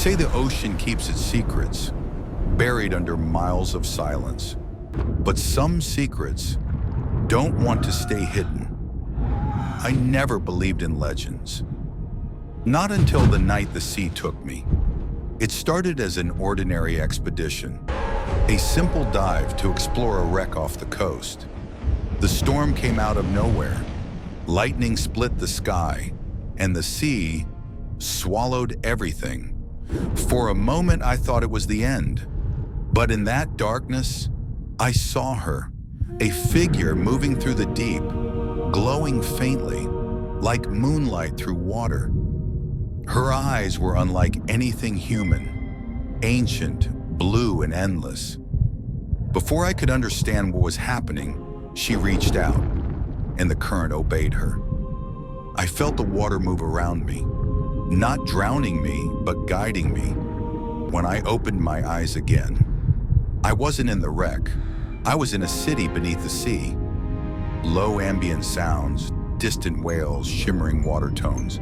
say the ocean keeps its secrets, buried under miles of silence. But some secrets don't want to stay hidden. I never believed in legends. Not until the night the sea took me. It started as an ordinary expedition, a simple dive to explore a wreck off the coast. The storm came out of nowhere. Lightning split the sky, and the sea swallowed everything. For a moment, I thought it was the end. But in that darkness, I saw her, a figure moving through the deep, glowing faintly, like moonlight through water. Her eyes were unlike anything human, ancient, blue, and endless. Before I could understand what was happening, she reached out, and the current obeyed her. I felt the water move around me, not drowning me, but guiding me. When I opened my eyes again, I wasn't in the wreck. I was in a city beneath the sea. Low ambient sounds, distant wails, shimmering water tones.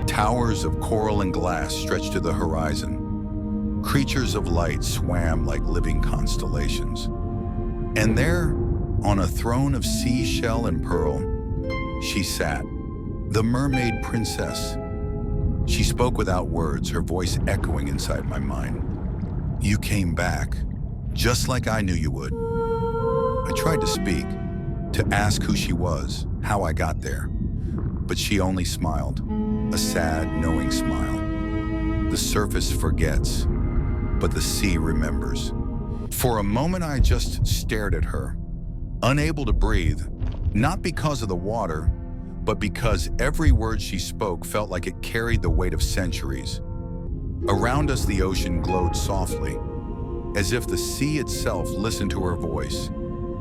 Towers of coral and glass stretched to the horizon. Creatures of light swam like living constellations. And there, on a throne of seashell and pearl, she sat, the mermaid princess. She spoke without words, her voice echoing inside my mind. You came back, just like I knew you would. I tried to speak, to ask who she was, how I got there. But she only smiled, a sad, knowing smile. The surface forgets, but the sea remembers. For a moment, I just stared at her, unable to breathe, not because of the water, but because every word she spoke felt like it carried the weight of centuries. Around us, the ocean glowed softly, as if the sea itself listened to her voice.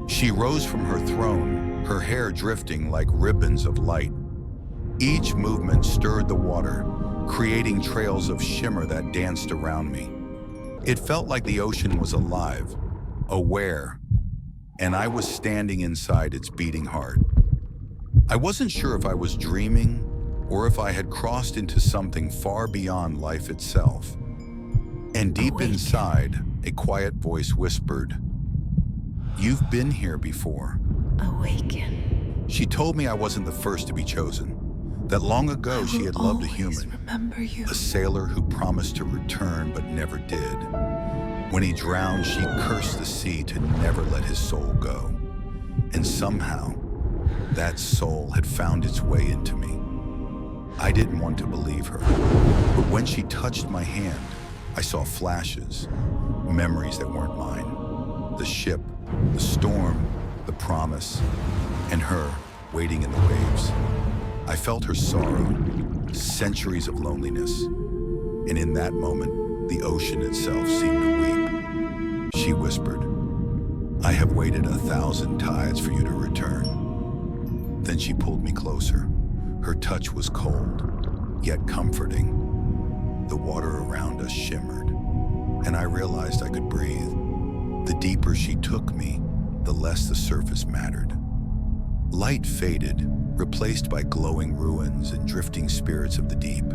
She rose from her throne, her hair drifting like ribbons of light. Each movement stirred the water, creating trails of shimmer that danced around me. It felt like the ocean was alive, aware, and I was standing inside its beating heart. I wasn't sure if I was dreaming or if I had crossed into something far beyond life itself. And deep inside, a quiet voice whispered, "You've been here before." Awaken. She told me I wasn't the first to be chosen, that long ago she had loved a human, Remember you. a sailor who promised to return but never did. When he drowned, she cursed the sea to never let his soul go. And somehow, that soul had found its way into me. I didn't want to believe her, but when she touched my hand, I saw flashes, memories that weren't mine. The ship, the storm, the promise, and her waiting in the waves. I felt her sorrow, centuries of loneliness, and in that moment, the ocean itself seemed to weep. She whispered, "I have waited 1,000 tides for you to return." Then she pulled me closer. Her touch was cold, yet comforting. The water around us shimmered, and I realized I could breathe. The deeper she took me, the less the surface mattered. Light faded, replaced by glowing ruins and drifting spirits of the deep.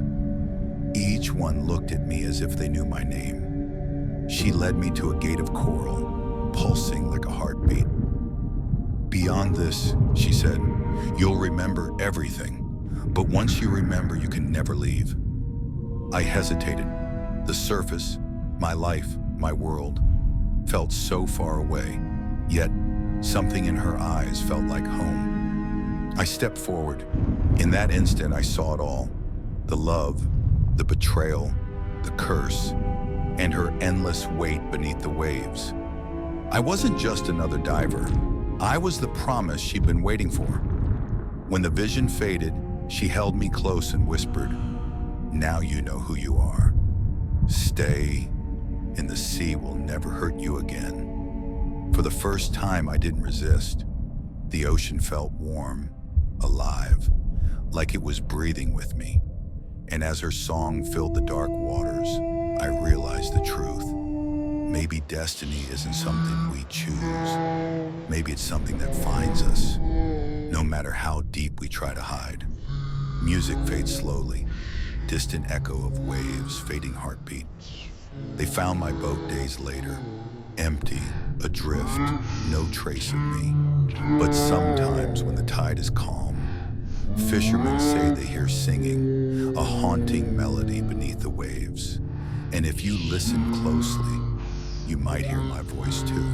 Each one looked at me as if they knew my name. She led me to a gate of coral, pulsing like a heartbeat. "Beyond this," she said, "you'll remember everything. But once you remember, you can never leave." I hesitated. The surface, my life, my world, felt so far away. Yet, something in her eyes felt like home. I stepped forward. In that instant, I saw it all. The love, the betrayal, the curse, and her endless weight beneath the waves. I wasn't just another diver. I was the promise she'd been waiting for. When the vision faded, she held me close and whispered, "Now you know who you are. Stay, and the sea will never hurt you again." For the first time, I didn't resist. The ocean felt warm, alive, like it was breathing with me. And as her song filled the dark waters, I realized the truth. Maybe destiny isn't something we choose. Maybe it's something that finds us, no matter how deep we try to hide. Music fades slowly, distant echo of waves, fading heartbeat. They found my boat days later, empty, adrift, no trace of me. But sometimes when the tide is calm, fishermen say they hear singing, a haunting melody beneath the waves. And if you listen closely, you might hear my voice too.